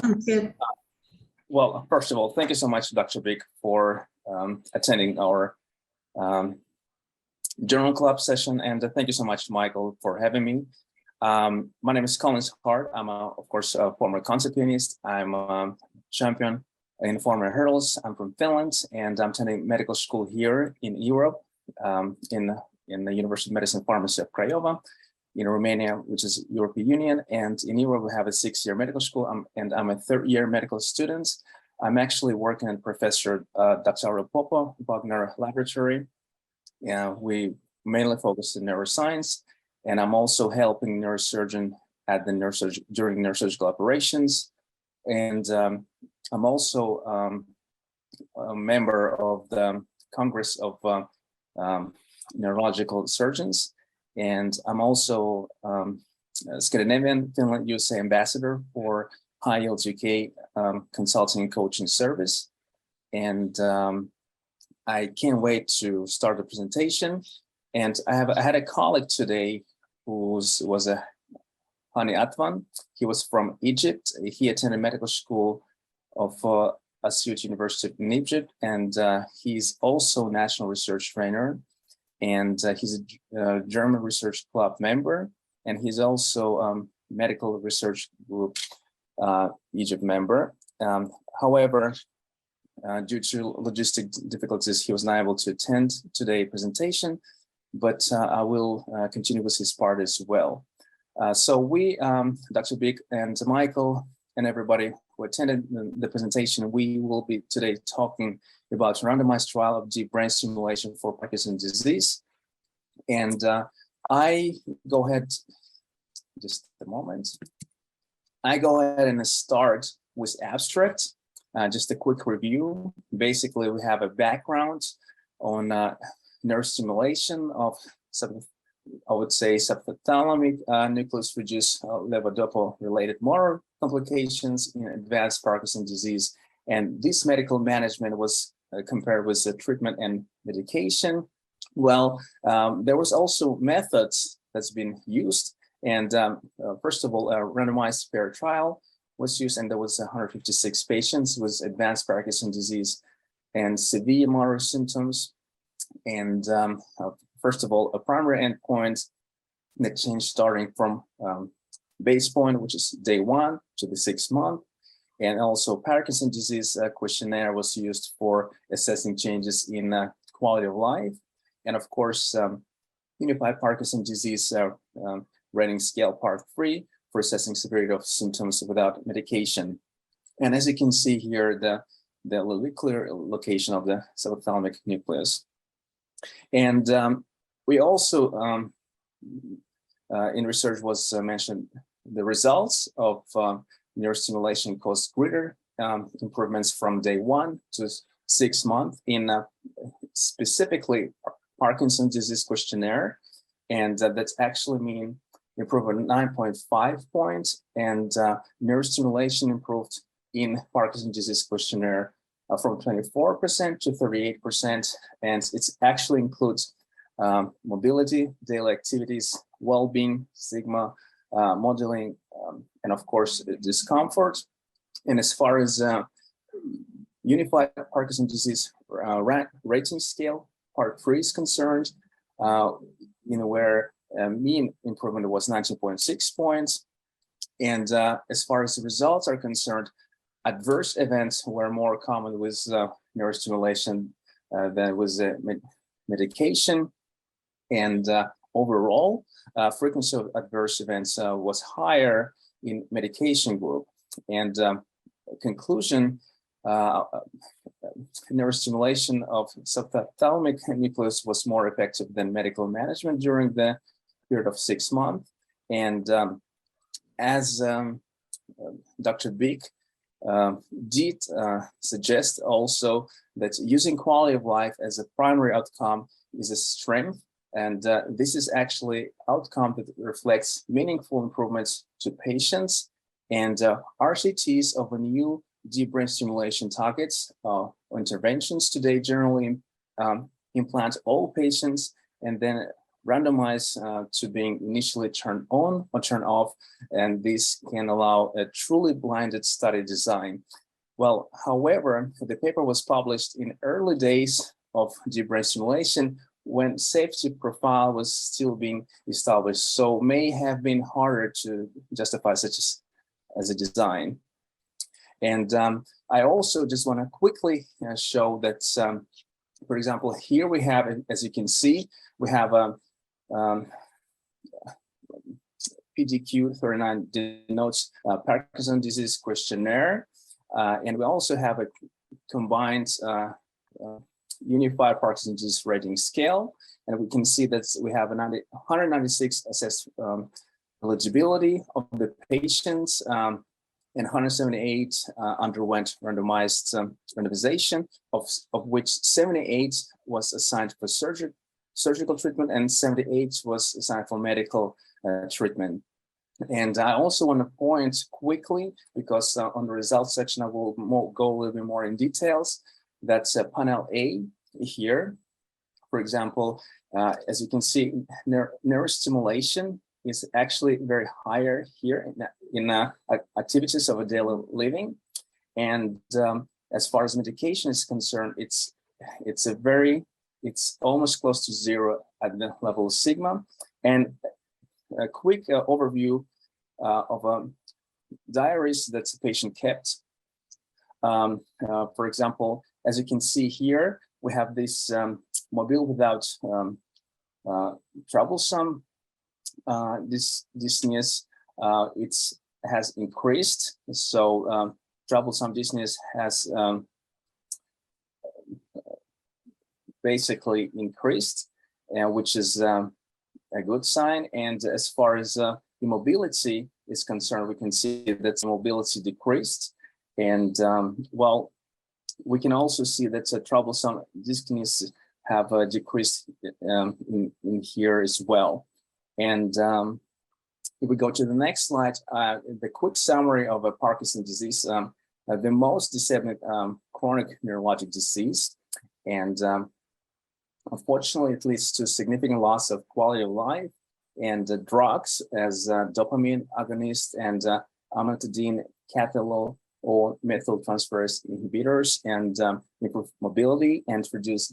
Sounds good. Well, first of all, thank you so much, Dr. Bick, for attending our Journal Club session. And thank you so much, Michael, for having me. My name is Collins Hart. I'm, of course, a former concert pianist. I'm a champion in former hurdles. I'm from Finland, and I'm attending medical school here in Europe, in the University of Medicine Pharmacy of Craiova, in Romania, which is European Union. And in Europe, we have a 6-year medical school, and I'm a 3rd-year medical student. I'm actually working at Professor Dr. Popo Wagner Laboratory. We mainly focus on neuroscience, and I'm also helping neurosurgeon at the during neurosurgical operations. And I'm also a member of the Congress of Neurological Surgeons, and I'm also Scandinavian, Finland, USA ambassador for High Yields UK consulting and coaching service. And I can't wait to start the presentation. And I had a colleague today who was a Hani Atvan. He was from Egypt. He attended medical school of Asyut University in Egypt, and he's also national research trainer, and he's a German Research Club member, and he's also medical research group Egypt member. However, due to logistic difficulties, he was not able to attend today's presentation, but I will continue with his part as well. So we, Dr. Bick and Michael and everybody who attended the presentation, we will be today talking about randomized trial of deep brain stimulation for Parkinson's disease. And I go ahead, just a moment. I go ahead and start with abstract. Just a quick review. Basically, we have a background on neurostimulation of I would say subthalamic nucleus reduced levodopa-related motor complications in advanced Parkinson's disease. And this medical management was compared with the treatment and medication. Well, there was also methods that's been used. And first of all, a randomized pair trial was used, and there was 156 patients with advanced Parkinson's disease and severe motor symptoms. And first of all, a primary endpoint that changed starting from base point, which is day 1 to the 6th month. And also Parkinson's disease questionnaire was used for assessing changes in quality of life. And of course, Unified Parkinson's Disease Rating Scale Part 3 for assessing severity of symptoms without medication. And as you can see here, the molecular location of the subthalamic nucleus. And we also, in research was mentioned, the results of neurostimulation caused greater improvements from day 1 to 6 months in specifically Parkinson's disease questionnaire. And that's actually mean improvement 9.5 points, and neurostimulation improved in Parkinson's disease questionnaire from 24% to 38%. And it actually includes mobility, daily activities, well-being, sigma, modeling, and of course, discomfort. And as far as Unified Parkinson's Disease Rating Scale, Part 3 is concerned, where mean improvement was 19.6 points. And as far as the results are concerned, adverse events were more common with neurostimulation than with medication. And overall, frequency of adverse events was higher in medication group. And conclusion, neurostimulation of subthalamic nucleus was more effective than medical management during the period of 6 months. And as Dr. Bick did suggest also that using quality of life as a primary outcome is a strength. And this is actually outcome that reflects meaningful improvements to patients. And RCTs of a new deep brain stimulation targets interventions today generally implant all patients and then randomized to being initially turned on or turned off, and this can allow a truly blinded study design. Well, however, the paper was published in early days of deep brain stimulation when safety profile was still being established, so may have been harder to justify such as a design. And I also just want to quickly show that, for example, here we have, as you can see, we have a PDQ 39 denotes Parkinson disease questionnaire, and we also have a combined unified Parkinson disease rating scale, and we can see that we have 196 assessed eligibility of the patients, and 178 underwent randomized randomization, of which 78 was assigned for surgical treatment and 78 was assigned for medical treatment. And I also want to point quickly, because on the results section, I will go a little bit more in details. That's panel A here. For example, as you can see, neurostimulation is actually very higher here in activities of a daily living. And as far as medication is concerned, it's almost close to zero at the level of sigma. And a quick overview of diaries that the patient kept. For example, as you can see here, we have this mobile without troublesome dizziness. It has increased, so troublesome dizziness has basically increased, which is a good sign. And as far as immobility is concerned, we can see that mobility decreased. And well, we can also see that troublesome dizziness have decreased in here as well. And if we go to the next slide, the quick summary of a Parkinson's disease, the most disabling chronic neurologic disease. And unfortunately, it leads to significant loss of quality of life, and drugs as dopamine agonist and amantadine catalyl or methyltransferase inhibitors and improve mobility and reduce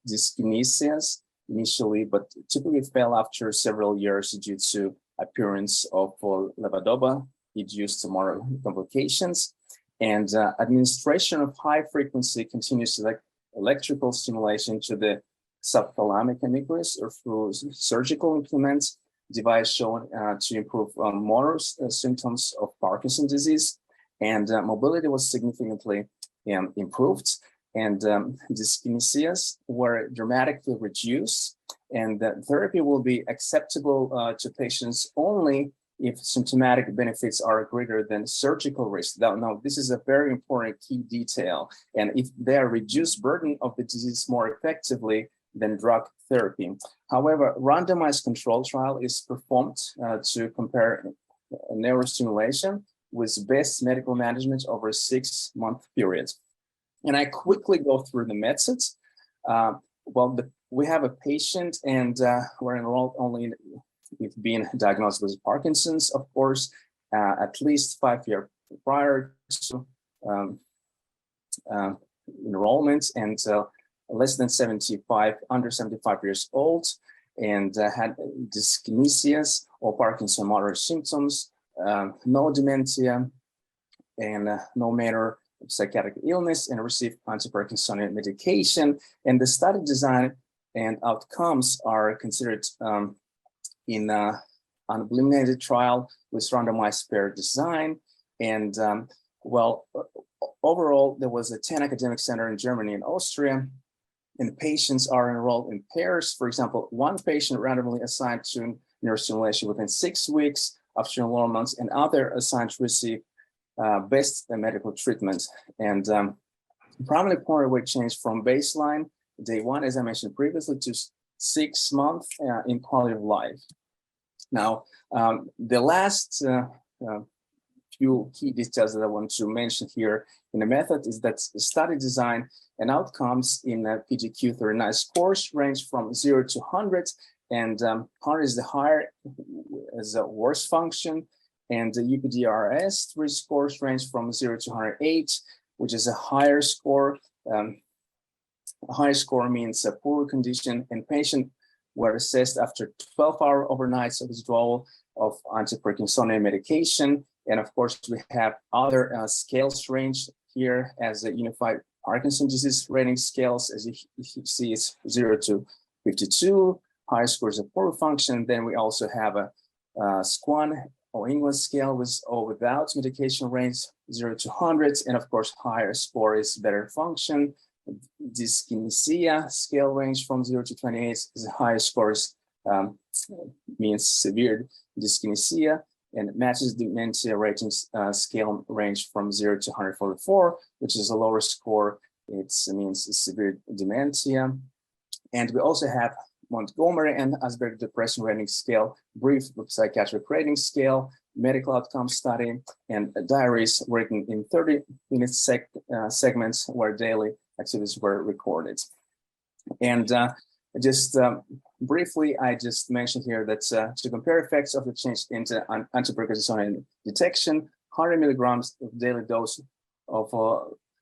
dyskinesias initially, but typically fail after several years due to appearance of levodopa-induced motor complications. And administration of high-frequency continuous electrical stimulation to the subthalamic nucleus or through surgical implements, device shown to improve motor symptoms of Parkinson's disease. And mobility was significantly improved, and dyskinesias were dramatically reduced. And the therapy will be acceptable to patients only if symptomatic benefits are greater than surgical risk. Now, this is a very important key detail. And if they are reduced burden of the disease more effectively than drug therapy. However, randomized control trial is performed to compare neurostimulation with best medical management over a 6-month period. And I quickly go through the methods. We have a patient, and we're enrolled only with being diagnosed with Parkinson's, of course, at least 5 years prior to enrollment, and less than 75, under 75 years old, and had dyskinesias or Parkinson motor symptoms, no dementia, and no major psychiatric illness, and received anti-Parkinsonian medication. And the study design and outcomes are considered in an unblinded trial with randomized pair design. And overall, there was 10 academic centers in Germany and Austria, and patients are enrolled in pairs. For example, one patient randomly assigned to neurostimulation within 6 weeks after enrollment, and other assigned to receive best medical treatment. And primary point weight change from baseline, day 1, as I mentioned previously, to 6 months in quality of life. Now, the last few key details that I want to mention here in the method is that the study design and outcomes in PGQ 39 scores range from 0 to 100, And 100 is the higher, is the worst function. And the UPDRS-3 scores range from 0 to 108, which is a higher score. A higher score means a poor condition, and patients were assessed after 12-hour overnights of withdrawal of anti-Parkinsonian medication. And of course, we have other scales range here as a unified Parkinson's disease rating scales. As you see, it's 0 to 52, higher scores of poor function. Then we also have a SQUAN or English scale with or without medication range 0 to 100. And of course, higher score is better function. Dyskinesia scale range from 0 to 28 is the highest scores, means severe dyskinesia, and matches dementia ratings scale range from 0 to 144, which is a lower score. It means severe dementia. And we also have Montgomery and Asperger Depression Rating Scale, brief psychiatric rating scale, medical outcome study, and diaries written in 30-minute segments where daily activities were recorded. And just briefly, I just mentioned here that to compare effects of the change into anti-Parkinsonian detection, 100 milligrams of daily dose of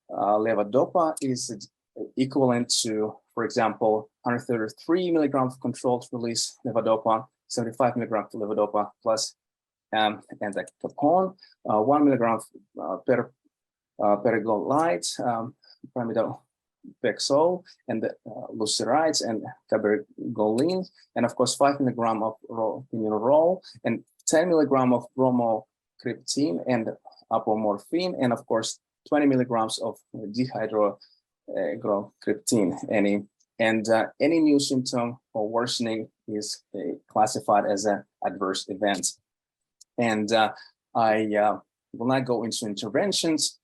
levodopa is equivalent to, for example, 133 milligrams of controlled release levodopa, 75 milligrams of levodopa plus entacapone, 1 milligram peraglolide, pramidopexole, and the lucerides and cabergoline, and of course 5 milligram of roperidone, and 10 milligram of bromocriptine and apomorphine, and of course 20 milligrams of dihydrocriptine. Any new symptom or worsening is classified as an adverse event. And I will not go into interventions,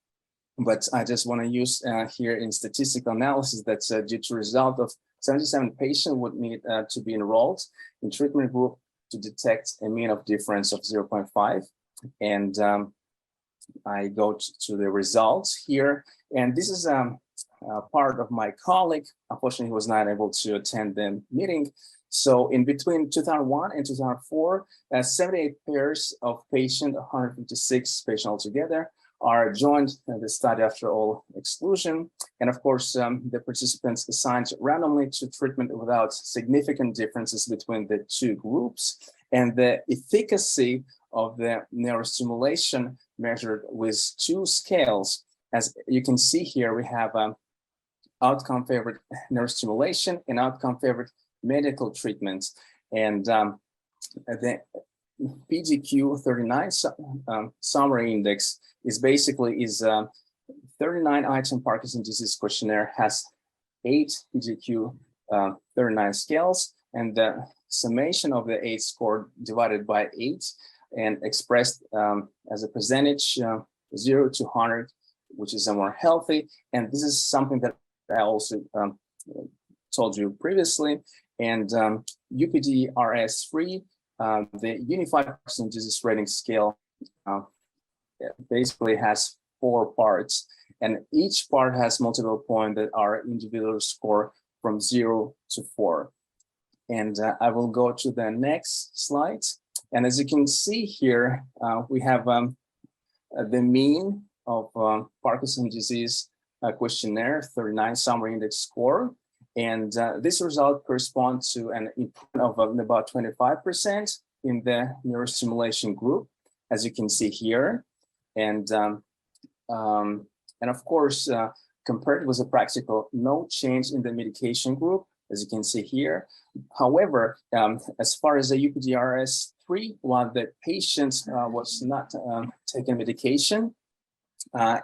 but I just want to use here in statistical analysis that due to result of 77 patients would need to be enrolled in treatment group to detect a mean of difference of 0.5. And I go to the results here. And this is part of my colleague. Unfortunately, he was not able to attend the meeting. So in between 2001 and 2004, 78 pairs of patients, 156 patients altogether, are joined in the study after all exclusion. And of course, the participants assigned randomly to treatment without significant differences between the two groups. And the efficacy of the neurostimulation measured with two scales. As you can see here, we have outcome favored neurostimulation and outcome favored medical treatments. And the PGQ 39 summary index is basically 39 item Parkinson's disease questionnaire has 8 PGQ 39 scales, and the summation of the 8 scored divided by 8 and expressed as a percentage 0 to 100, which is a more healthy. And this is something that I also told you previously. And UPDRS-3, the Unified Parkinson's Disease Rating Scale, basically has 4 parts, and each part has multiple points that are individual score from 0 to 4. And I will go to the next slide. And as you can see here, we have the mean of Parkinson's disease questionnaire 39 summary index score. And this result corresponds to an improvement of about 25% in the neurostimulation group, as you can see here. And of course, compared with the practical, no change in the medication group, as you can see here. However, as far as the UPDRS-3, while the patient was not taking medication,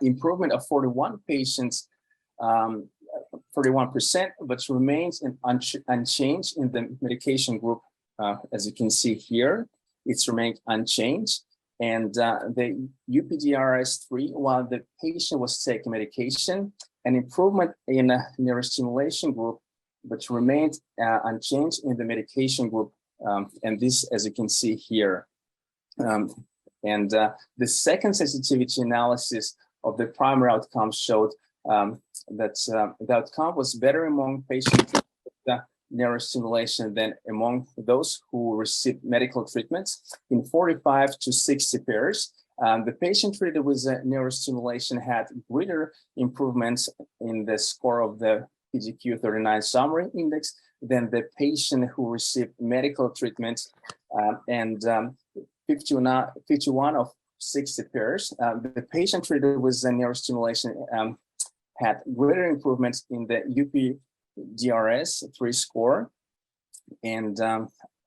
improvement of 41 patients, 31%, but remains unchanged in the medication group. As you can see here, it's remained unchanged. And the UPDRS-3, while the patient was taking medication, an improvement in the neurostimulation group, but remained unchanged in the medication group. And this, as you can see here. The second sensitivity analysis of the primary outcome showed that the outcome was better among patients with neurostimulation than among those who received medical treatments in 45 to 60 pairs. The patient treated with neurostimulation had greater improvements in the score of the PGQ-39 summary index than the patient who received medical treatment, and 51 of 60 pairs. The patient treated with neurostimulation had greater improvements in the UPDRS-3 score. And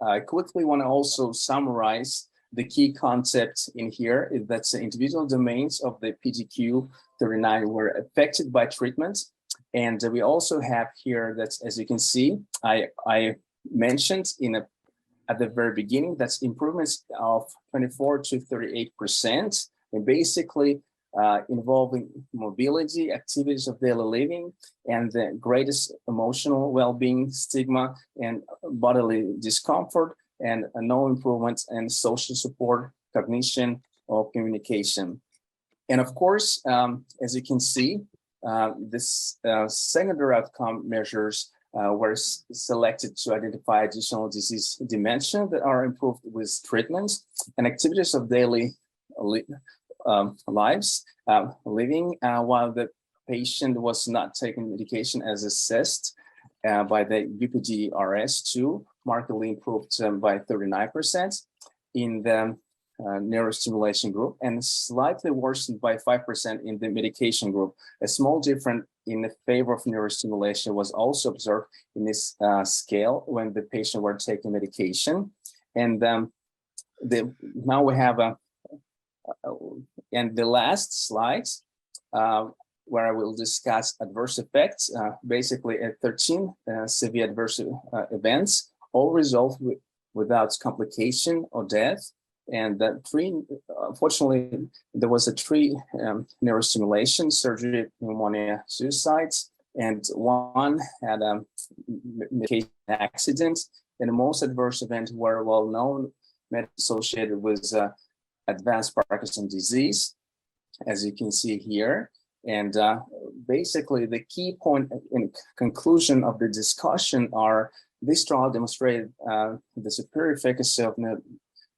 I quickly want to also summarize the key concept in here is that the individual domains of the PGQ-39 were affected by treatment. And we also have here that, as you can see, I mentioned at the very beginning, that's improvements of 24 to 38%, and basically involving mobility, activities of daily living, and the greatest emotional well-being, stigma, and bodily discomfort, and no improvements in social support, cognition, or communication. And of course, as you can see, this secondary outcome measures were selected to identify additional disease dimensions that are improved with treatments and activities of daily lives, living while the patient was not taking medication as assessed by the UPDRS-2, markedly improved by 39% in the neurostimulation group and slightly worsened by 5% in the medication group. A small difference in the favor of neurostimulation was also observed in this scale when the patient were taking medication. And now we have and the last slides where I will discuss adverse effects, basically 13 severe adverse events, all resolved without complication or death. And unfortunately, there was a 3 neurostimulation, surgery, pneumonia, suicides, and 1 had a medication accident. And the most adverse events were well-known, associated with advanced Parkinson's disease, as you can see here. And basically, the key point in conclusion of the discussion are this trial demonstrated the superior efficacy of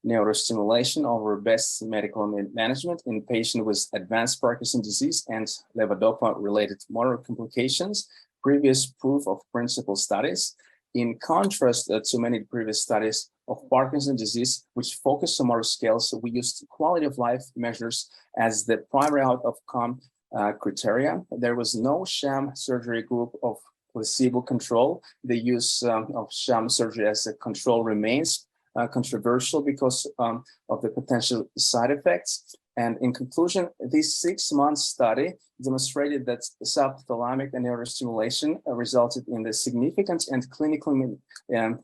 neurostimulation over best medical management in patients with advanced Parkinson's disease and levodopa-related motor complications, previous proof of principle studies. In contrast to many previous studies of Parkinson's disease, which focus on motor scales, we used quality of life measures as the primary outcome criteria. There was no sham surgery group of placebo control. The use of sham surgery as a control remains controversial because of the potential side effects. And in conclusion, this 6-month study demonstrated that subthalamic neurostimulation resulted in the significant and clinically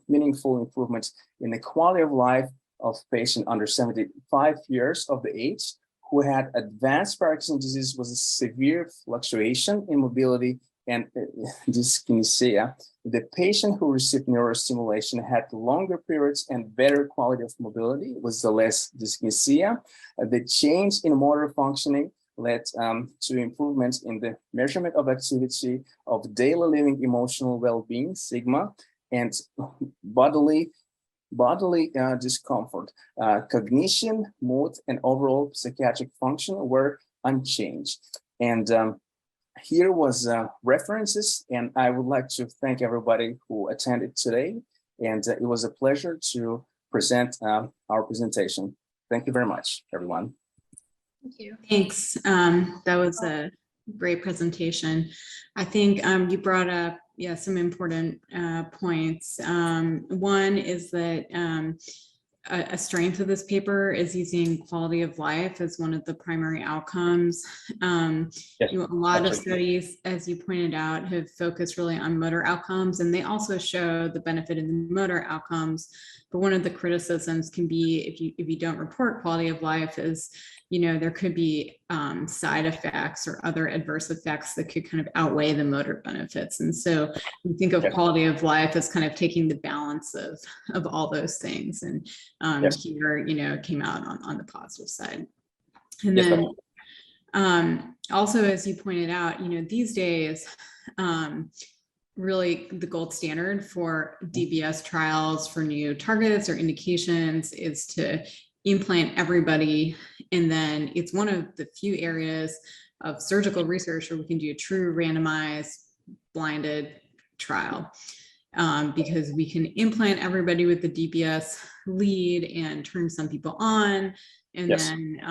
meaningful improvement in the quality of life of patients under 75 years of the age who had advanced Parkinson's disease with a severe fluctuation in mobility and dyskinesia. The patient who received neurostimulation had longer periods and better quality of mobility with the less dyskinesia. The change in motor functioning led to improvements in the measurement of activity of daily living, emotional well-being, sigma, and bodily discomfort. Cognition, mood, and overall psychiatric function were unchanged. And here was references, and I would like to thank everybody who attended today. And it was a pleasure to present our presentation. Thank you very much, everyone. Thank you. Thanks. That was a great presentation. I think you brought up some important points. One is that a strength of this paper is using quality of life as one of the primary outcomes. Yes, a lot of studies, as you pointed out, have focused really on motor outcomes, and they also show the benefit in the motor outcomes. But one of the criticisms can be if you don't report quality of life is, there could be side effects or other adverse effects that could kind of outweigh the motor benefits. And so we think of quality of life as kind of taking the balance of all those things. And here, came out on the positive side. And then also, as you pointed out, these days, really the gold standard for DBS trials for new targets or indications is to implant everybody. And then it's one of the few areas of surgical research where we can do a true randomized blinded trial, because we can implant everybody with the DBS lead and turn some people on, and then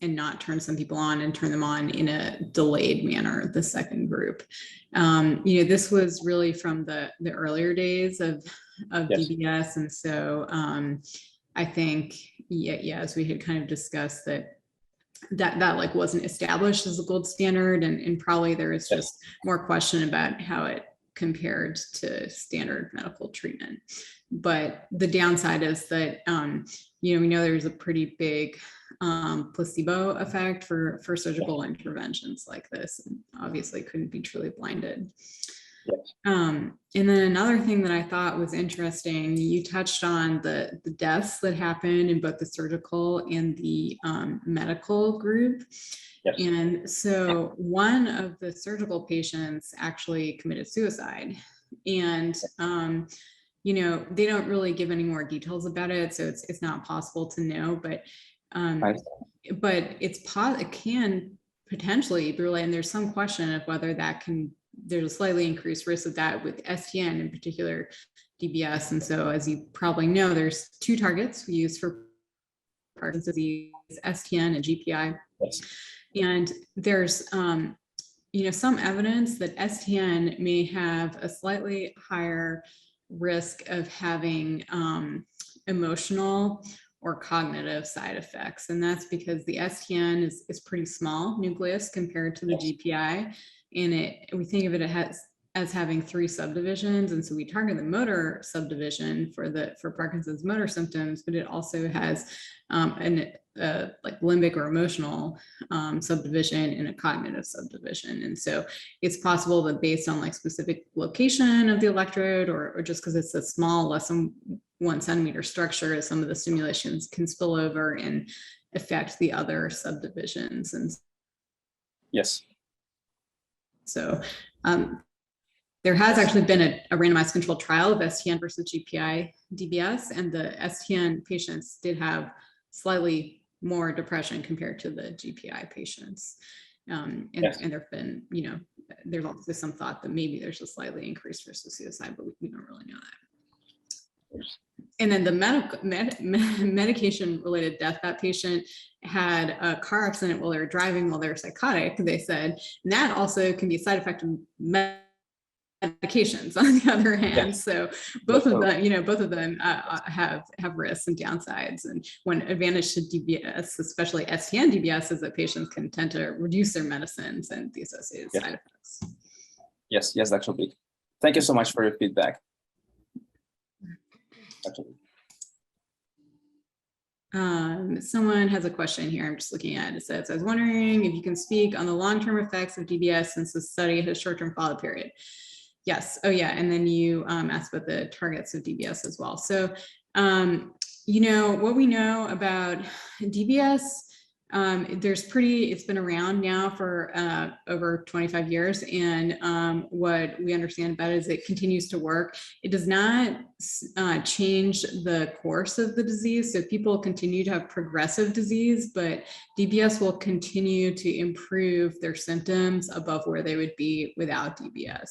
and not turn some people on and turn them on in a delayed manner, the second group. This was really from the earlier days of DBS. And so I think, as we had kind of discussed, that like wasn't established as a gold standard, and probably there is just more question about how it compared to standard medical treatment. But the downside is that we know there's a pretty big placebo effect for surgical interventions like this, and obviously couldn't be truly blinded. And then another thing that I thought was interesting, you touched on the deaths that happened in both the surgical and the medical group. And so one of the surgical patients actually committed suicide, and they don't really give any more details about it, so it's not possible to know, but it can potentially be related, and there's some question of whether there's a slightly increased risk of that with STN, in particular DBS. And so, as you probably know, there's two targets we use for Parkinson's disease, STN and GPI. And there's some evidence that STN may have a slightly higher risk of having emotional or cognitive side effects. And that's because the STN is pretty small nucleus compared to the GPI. And we think of it as having three subdivisions. And so we target the motor subdivision for Parkinson's motor symptoms, but it also has like limbic or emotional subdivision and a cognitive subdivision. And so it's possible that based on like specific location of the electrode, or just because it's a small, less than 1 centimeter structure, some of the stimulations can spill over and affect the other subdivisions. And so there has actually been a randomized controlled trial of STN versus GPI DBS, and the STN patients did have slightly more depression compared to the GPI patients. And there've been, there's also some thought that maybe there's a slightly increased risk of suicide, but we don't really know that. And then the medication-related death, that patient had a car accident while they were driving while they were psychotic, they said, and that also can be a side effect of medications on the other hand. So both of them have risks and downsides. And one advantage to DBS, especially STN DBS, is that patients can tend to reduce their medicines and the associated side effects. Yes, Dr. Bick. Thank you so much for your feedback. Someone has a question here. I'm just looking at it. It says, I was wondering if you can speak on the long-term effects of DBS since the study has short-term follow-up period. Yes. Oh yeah. And then you asked about the targets of DBS as well. So, what we know about DBS, it's been around now for over 25 years. And what we understand about it is it continues to work. It does not change the course of the disease. So people continue to have progressive disease, but DBS will continue to improve their symptoms above where they would be without DBS.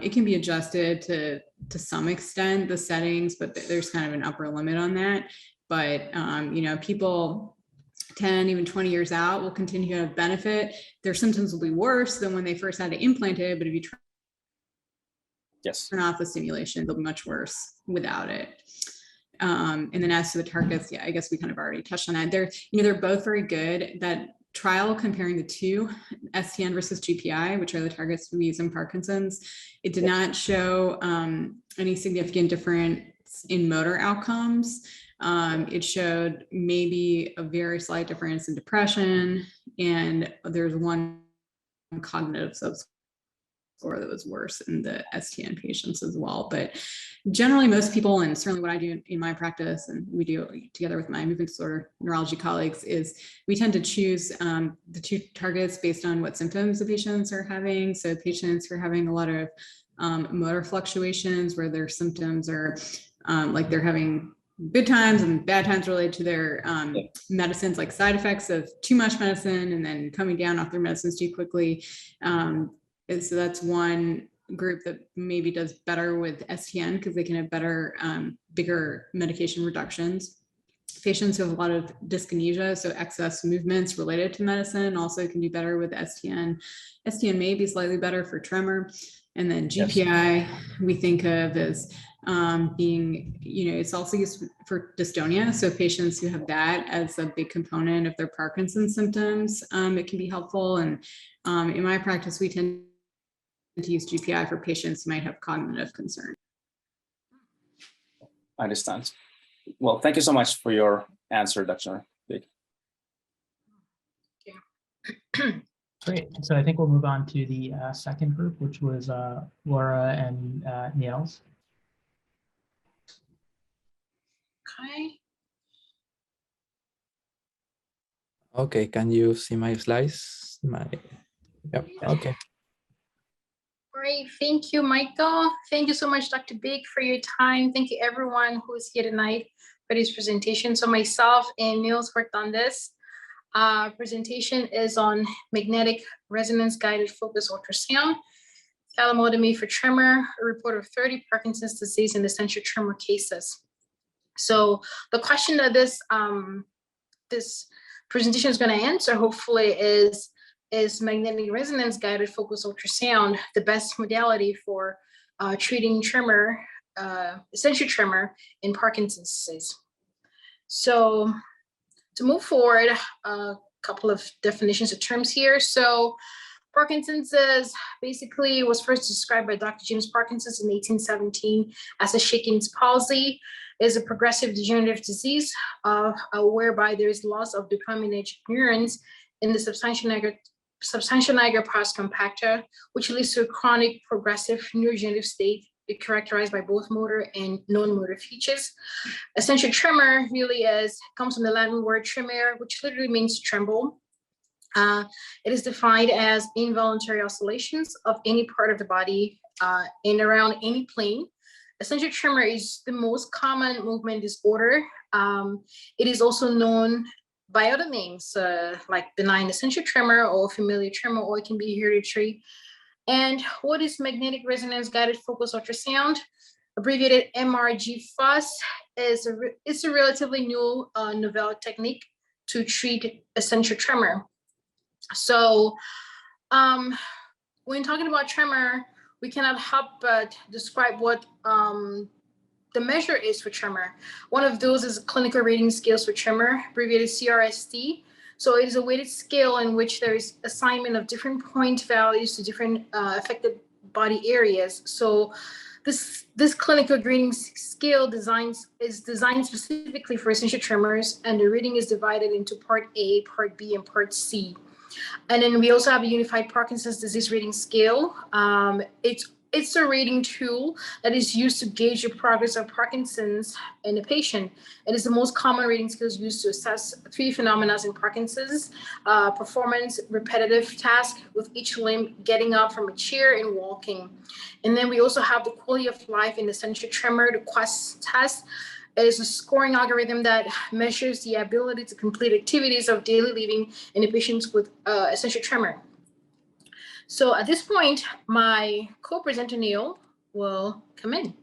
It can be adjusted to some extent, the settings, but there's kind of an upper limit on that. But, people 10, even 20 years out will continue to have benefit. Their symptoms will be worse than when they first had it implanted, but if you turn off the stimulation, they'll be much worse without it. And then as to the targets, I guess we kind of already touched on that. They're both very good. That trial comparing the two, STN versus GPI, which are the targets we use in Parkinson's, it did not show any significant difference in motor outcomes. It showed maybe a very slight difference in depression, and there's one cognitive subscore that was worse in the STN patients as well. But generally, most people, and certainly what I do in my practice, and we do together with my movement disorder neurology colleagues, is we tend to choose the two targets based on what symptoms the patients are having. So patients who are having a lot of motor fluctuations where their symptoms are like they're having good times and bad times related to their medicines, like side effects of too much medicine and then coming down off their medicines too quickly. And so that's one group that maybe does better with STN because they can have better, bigger medication reductions. Patients who have a lot of dyskinesia, so excess movements related to medicine, also can do better with STN. STN may be slightly better for tremor. And then GPI, we think of as being, it's also used for dystonia. So patients who have that as a big component of their Parkinson's symptoms, it can be helpful. And in my practice, we tend to use GPI for patients who might have cognitive concern. I understand. Well, thank you so much for your answer, Dr. Bick. Great. So I think we'll move on to the second group, which was Laura and Niels. Okay. Okay, can you see my slides? Yep. Okay. Great. Thank you, Michael. Thank you so much, Dr. Bick, for your time. Thank you, everyone who is here tonight for this presentation. So myself and Niels worked on this. Presentation is on magnetic resonance guided focus ultrasound, thalamotomy for tremor, a report of 30 Parkinson's disease and essential tremor cases. So the question that this presentation is going to answer, hopefully, is magnetic resonance guided focus ultrasound the best modality for treating tremor, essential tremor in Parkinson's disease? So to move forward, a couple of definitions of terms here. So Parkinson's basically was first described by Dr. James Parkinson in 1817 as a Shakin's palsy. Is a progressive degenerative disease whereby there is loss of dopaminergic neurons in the substantia nigra pars compacta, which leads to a chronic progressive neurodegenerative state characterized by both motor and non-motor features. Essential tremor really comes from the Latin word tremere, which literally means tremble. It is defined as involuntary oscillations of any part of the body in around any plane. Essential tremor is the most common movement disorder. It is also known by other names like benign essential tremor or familiar tremor, or it can be hereditary. And what is magnetic resonance guided focus ultrasound? Abbreviated MRG-FUS is a relatively new novel technique to treat essential tremor. So when talking about tremor, we cannot help but describe what the measure is for tremor. One of those is clinical rating scales for tremor, abbreviated CRST. So it is a weighted scale in which there is assignment of different point values to different affected body areas. So this clinical rating scale is designed specifically for essential tremors, and the rating is divided into Part A, Part B, and Part C. And then we also have a unified Parkinson's disease rating scale. It's a rating tool that is used to gauge the progress of Parkinson's in a patient. It is the most common rating scales used to assess 3 phenomena in Parkinson's: performance, repetitive task with each limb getting up from a chair and walking. And then we also have the quality of life in essential tremor, the QUEST test. It is a scoring algorithm that measures the ability to complete activities of daily living in the patients with essential tremor. So at this point, my co-presenter Neil will come in.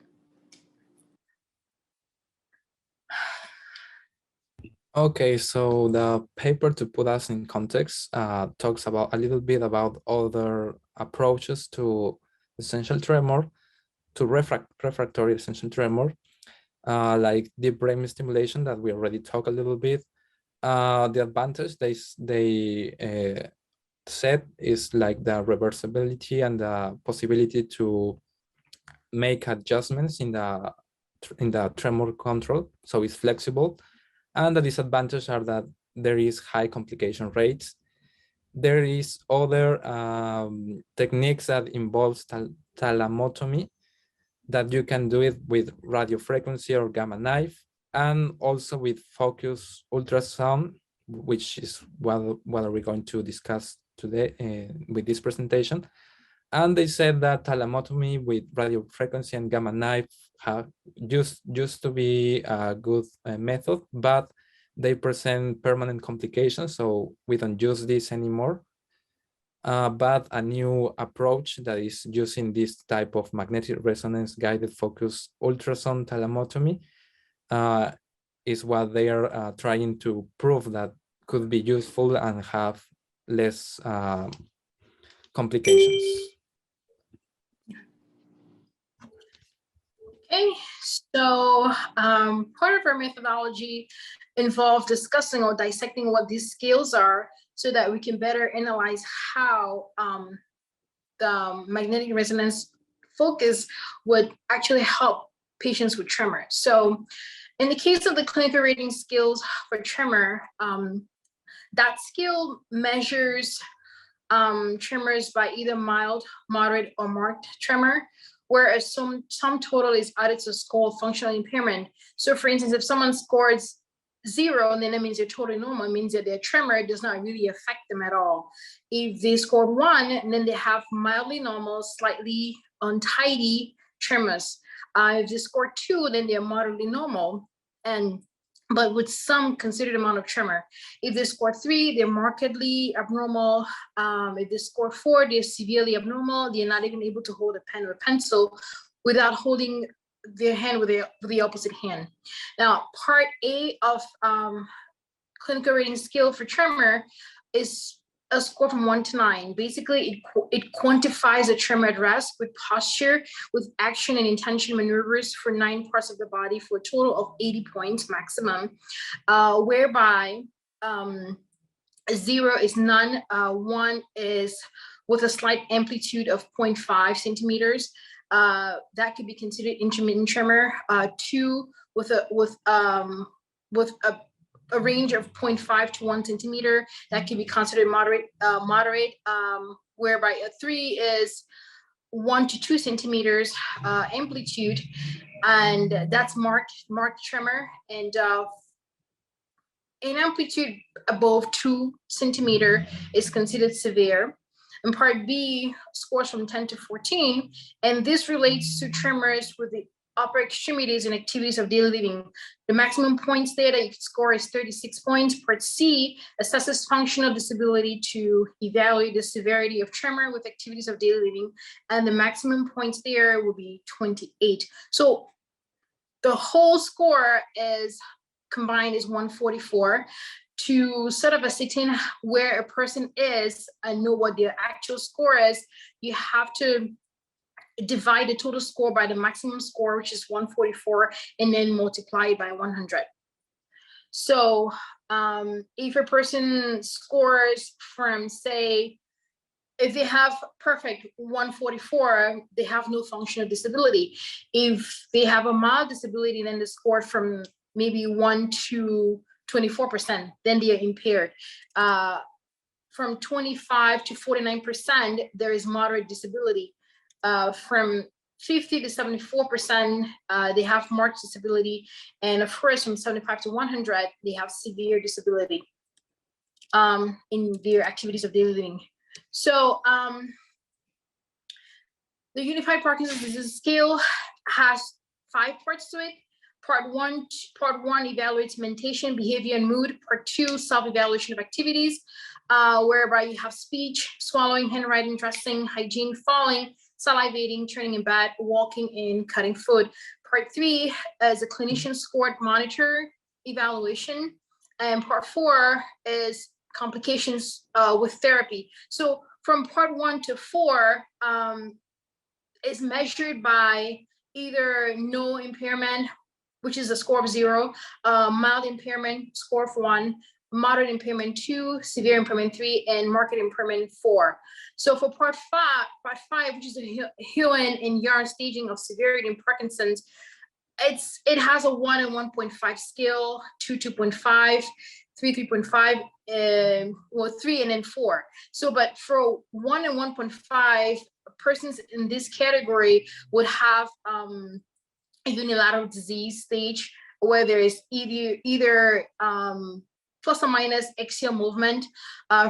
Okay, so the paper, to put us in context, talks about a little bit about other approaches to essential tremor, to refractory essential tremor, like deep brain stimulation that we already talked a little bit. The advantage they said is like the reversibility and the possibility to make adjustments in the tremor control, so it's flexible. And the disadvantages are that there is high complication rates. There is other techniques that involves thalamotomy, that you can do it with radiofrequency or gamma knife, and also with focus ultrasound, which is what are we going to discuss today with this presentation. And they said that thalamotomy with radio frequency and gamma knife used to be a good method, but they present permanent complications, so we don't use this anymore. But a new approach that is using this type of magnetic resonance guided focus ultrasound thalamotomy is what they are trying to prove that could be useful and have less complications. Okay, so part of our methodology involved discussing or dissecting what these scales are so that we can better analyze how the magnetic resonance focus would actually help patients with tremor. So in the case of the clinical rating scales for tremor, that scale measures tremors by either mild, moderate, or marked tremor, whereas sum total is added to score of functional impairment. So for instance, if someone scores 0, then that means they're totally normal. It means that their tremor does not really affect them at all. If they scored 1, then they have mildly normal, slightly untidy tremors. If they score 2, then they're moderately normal, but with some considered amount of tremor. If they score 3, they're markedly abnormal. If they score 4, they're severely abnormal. They're not even able to hold a pen or a pencil without holding their hand with the opposite hand. Now, part A of clinical rating scale for tremor is a score from 1 to 9. Basically, it quantifies the tremor at rest with posture, with action and intention maneuvers for 9 parts of the body for a total of 80 points maximum, whereby 0 is none, 1 is with a slight amplitude of 0.5 centimeters. That could be considered intermittent tremor. 2 with a range of 0.5 to 1 centimeter, that can be considered moderate, whereby a 3 is 1 to 2 centimeters amplitude, and that's marked tremor, and an amplitude above 2 centimeter is considered severe. And part B scores from 10 to 14, and this relates to tremors with the upper extremities and activities of daily living. The maximum points there that you can score is 36 points. Part C assesses functional disability to evaluate the severity of tremor with activities of daily living, and the maximum points there will be 28. So the whole score is combined is 144. To sort of ascertain where a person is and know what their actual score is, you have to divide the total score by the maximum score, which is 144, and then multiply it by 100. So if a person scores from, say, if they have perfect 144, they have no functional disability. If they have a mild disability, then they score from maybe 1 to 24%, then they are impaired. From 25 to 49%, there is moderate disability. From 50 to 74%, they have marked disability. And of course, from 75 to 100, they have severe disability in their activities of daily living. So the Unified Parkinson's Disease Scale has 5 parts to it. Part one evaluates mentation, behavior, and mood. Part 2, self-evaluation of activities, whereby you have speech, swallowing, handwriting, dressing, hygiene, falling, salivating, turning in bed, walking, and cutting food. Part 3 is a clinician scored monitor evaluation. And part 4 is complications with therapy. So from part 1 to 4 is measured by either no impairment, which is a score of 0, mild impairment, score of 1, moderate impairment 2, severe impairment 3, and marked impairment 4. So for part 5, which is the Huen and Yarn staging of severity in Parkinson's, it has a 1 and 1.5 scale, 2, 2.5, 3, 3.5, well, 3 and then 4. So, but for 1 and 1.5, persons in this category would have a unilateral disease stage where there is either plus or minus axial movement.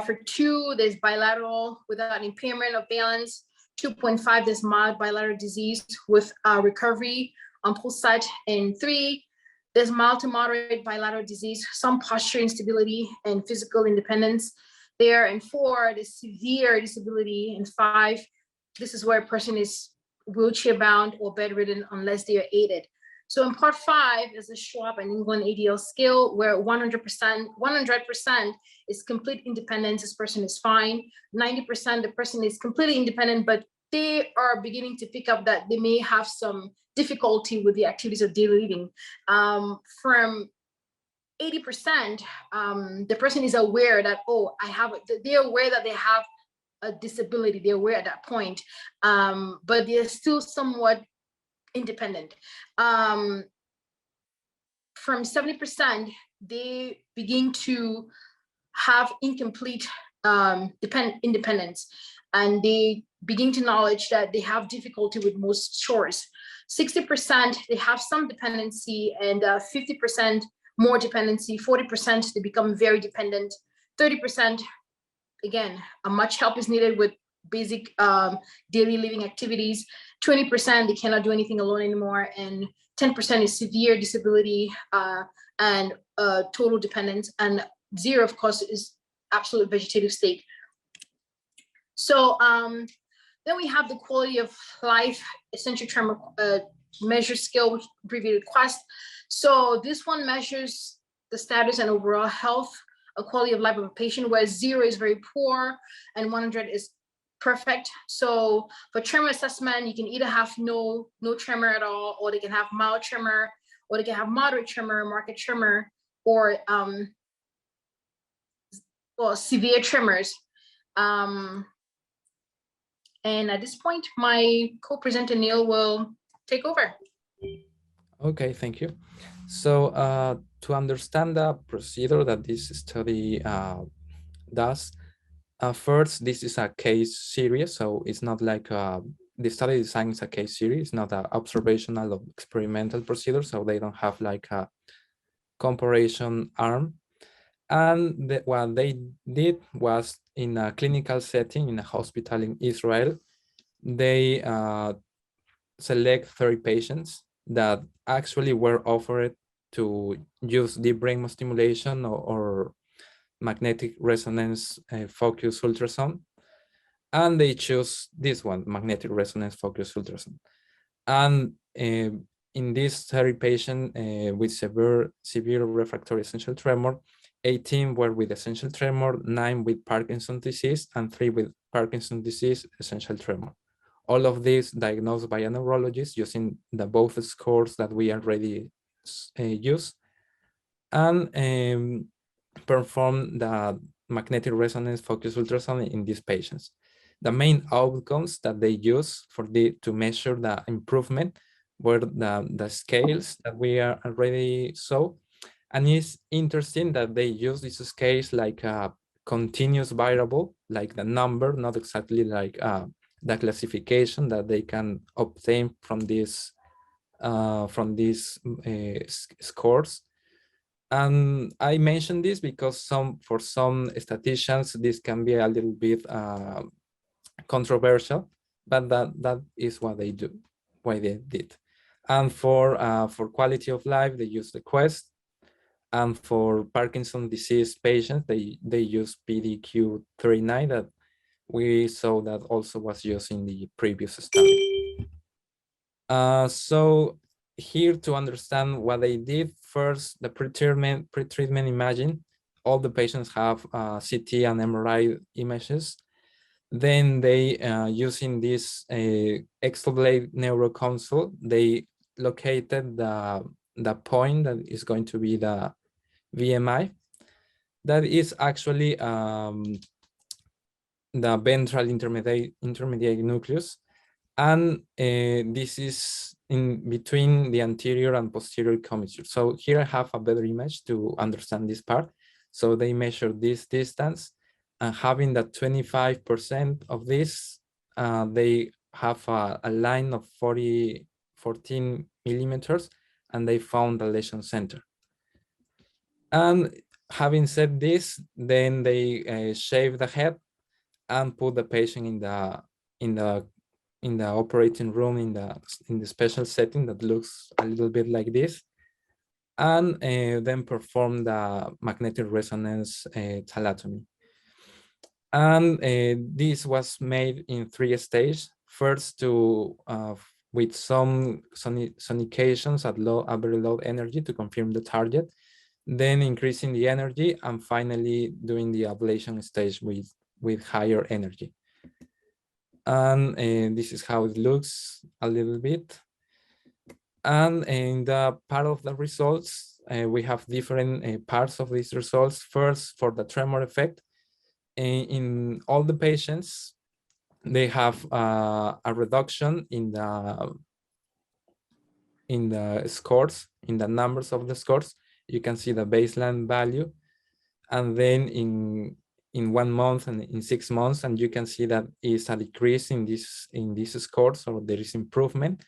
For 2, there's bilateral without impairment of balance. 2.5, there's mild bilateral disease with recovery on pulse site. In 3, there's mild to moderate bilateral disease, some posture instability and physical independence there. In 4, there's severe disability. In 5, this is where a person is wheelchair bound or bedridden unless they are aided. So in part 5 is a Schwab and England ADL scale where 100% is complete independence. This person is fine. 90% the person is completely independent, but they are beginning to pick up that they may have some difficulty with the activities of daily living. From 80%, the person is aware that, oh, they're aware that they have a disability. They're aware at that point, but they're still somewhat independent. From 70%, they begin to have incomplete independence, and they begin to acknowledge that they have difficulty with most chores. 60%, they have some dependency, and 50% more dependency. 40%, they become very dependent. 30%, again, much help is needed with basic daily living activities. 20%, they cannot do anything alone anymore, and 10% is severe disability and total dependence, and 0, of course, is absolute vegetative state. So then we have the quality of life essential tremor measure scale, which abbreviated QUEST. So this one measures the status and overall health, a quality of life of a patient, where 0 is very poor and 100 is perfect. So for tremor assessment, you can either have no tremor at all, or they can have mild tremor, or they can have moderate tremor, marked tremor, or severe tremors. And at this point, my co-presenter Neil will take over. Okay, thank you. So to understand the procedure that this study does, first, this is a case series, so it's not like the study design is a case series, it's not an observational or experimental procedure, so they don't have like a comparison arm. And what they did was, in a clinical setting in a hospital in Israel, they select 30 patients that actually were offered to use deep brain stimulation or magnetic resonance focused ultrasound, and they choose this one, magnetic resonance focused ultrasound. And in this 30 patient with severe refractory essential tremor, 18 were with essential tremor, 9 with Parkinson's disease, and 3 with Parkinson's disease essential tremor. All of these diagnosed by a neurologist using the both scores that we already use, and perform the magnetic resonance focused ultrasound in these patients. The main outcomes that they use to measure the improvement were the scales that we already saw. And it's interesting that they use these scales like a continuous variable, like the number, not exactly like the classification that they can obtain from these scores. And I mentioned this because for some statisticians, this can be a little bit controversial, but that is what they do, why they did. And for quality of life, they use the QUEST. And for Parkinson's disease patients, they use PDQ-39 that we saw that also was used in the previous study. So here, to understand what they did, first, the pre-treatment imaging. All the patients have CT and MRI images. Then they, using this exoblade neuroconsole, they located the point that is going to be the VMI. That is actually the ventral intermediate nucleus. And this is in between the anterior and posterior commissure. So here I have a better image to understand this part. So they measure this distance, and having that 25% of this, they have a line of 14 millimeters, and they found the lesion center. And having said this, then they shave the head and put the patient in the operating room in the special setting that looks a little bit like this, and then perform the magnetic resonance thalatomy. And this was made in 3 stages. First, with some sonications at very low energy to confirm the target, then increasing the energy, and finally doing the ablation stage with higher energy. And this is how it looks a little bit. And in the part of the results, we have different parts of these results. First, for the tremor effect, in all the patients, they have a reduction in the scores, in the numbers of the scores. You can see the baseline value, and then in 1 month and in 6 months, and you can see that is a decrease in these scores, or there is improvement.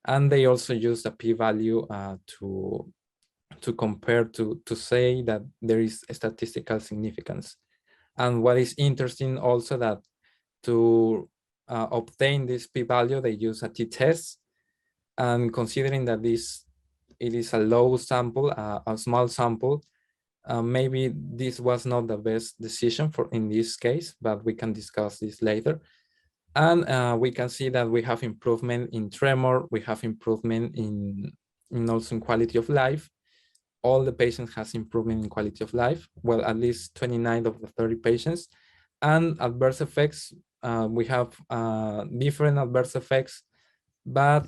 And they also use the p-value to compare, to say that there is a statistical significance. And what is interesting also, that to obtain this p-value, they use a t-test. And considering that it is a low sample, a small sample, maybe this was not the best decision in this case, but we can discuss this later. And we can see that we have improvement in tremor, we have improvement in also in quality of life. All the patients has improvement in quality of life, well, at least 29 of the 30 patients. And adverse effects, we have different adverse effects, but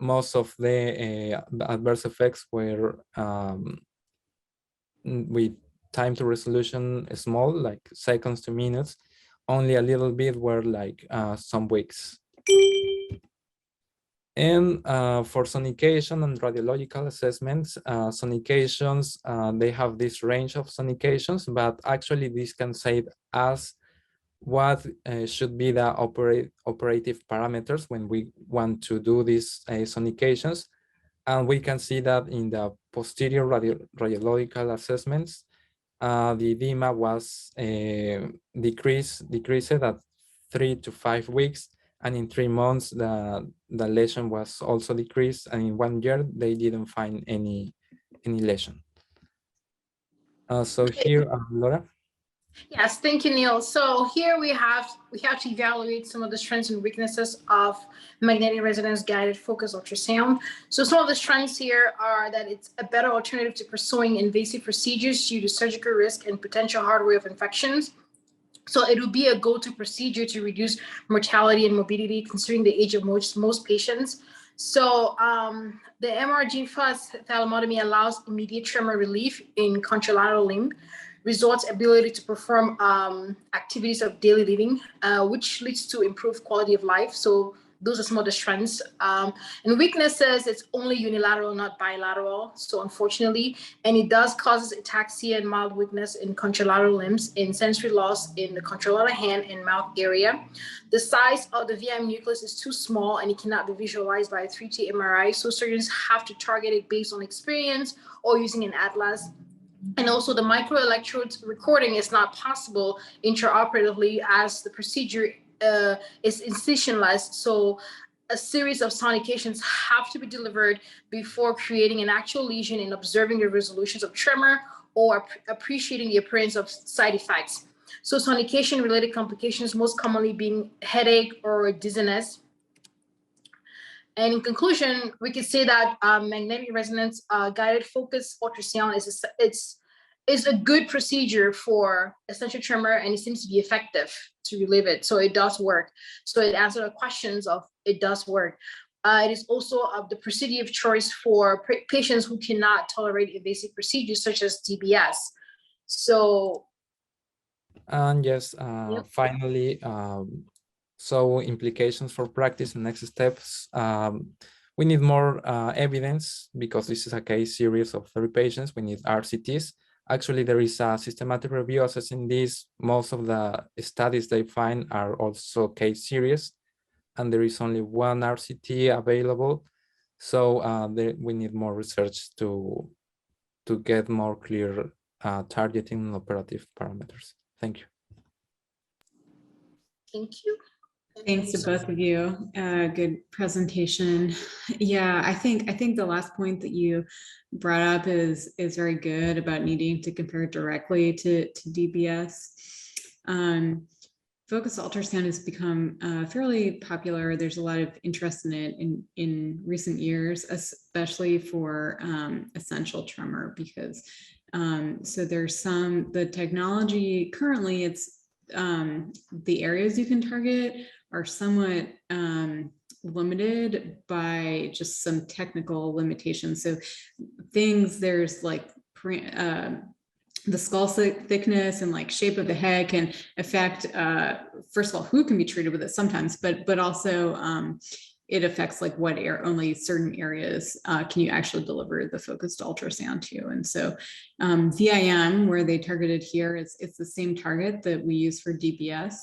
most of the adverse effects were with time to resolution small, like seconds to minutes. Only a little bit were like some weeks. And for sonication and radiological assessments, sonications, they have this range of sonications, but actually this can say as what should be the operative parameters when we want to do these sonications. And we can see that in the posterior radiological assessments, the edema was decreased at 3 to 5 weeks, and in 3 months the lesion was also decreased, and in 1 year they didn't find any lesion. So here, Laura. Yes, thank you, Neil. So here we have to evaluate some of the strengths and weaknesses of magnetic resonance guided focused ultrasound. So some of the strengths here are that it's a better alternative to pursuing invasive procedures due to surgical risk and potential hardware of infections. So it would be a go-to procedure to reduce mortality and morbidity, considering the age of most patients. So the MRG fast thalamotomy allows immediate tremor relief in contralateral limb, results ability to perform activities of daily living, which leads to improved quality of life. So those are some of the strengths. And weaknesses, it's only unilateral, not bilateral. So unfortunately, and it does cause ataxia and mild weakness in contralateral limbs, in sensory loss in the contralateral hand and mouth area. The size of the VM nucleus is too small and it cannot be visualized by a 3D MRI. So surgeons have to target it based on experience or using an atlas. And also the microelectrodes recording is not possible intraoperatively as the procedure is incisionless. So a series of sonications have to be delivered before creating an actual lesion and observing the resolutions of tremor or appreciating the appearance of side effects. So sonication related complications most commonly being headache or dizziness. And in conclusion, we could say that magnetic resonance guided focused ultrasound is a good procedure for essential tremor, and it seems to be effective to relieve it. So it does work. So it answers the questions of it does work. It is also the procedure of choice for patients who cannot tolerate invasive procedures such as DBS. So. And yes, finally, so implications for practice and next steps. We need more evidence because this is a case series of 30 patients. We need RCTs. Actually, there is a systematic review assessing this. Most of the studies they find are also case series, and there is only one RCT available. So we need more research to get more clear targeting and operative parameters. Thank you. Thank you. Thanks to both of you. Good presentation. Yeah, I think the last point that you brought up is very good about needing to compare directly to DBS. Focused ultrasound has become fairly popular. There's a lot of interest in it in recent years, especially for essential tremor, because so there's the technology currently, it's the areas you can target are somewhat limited by just some technical limitations. So there's like the skull thickness and like shape of the head can affect, first of all, who can be treated with it sometimes, but also it affects like only certain areas can you actually deliver the focused ultrasound to. And so VIM, where they targeted here, it's the same target that we use for DBS.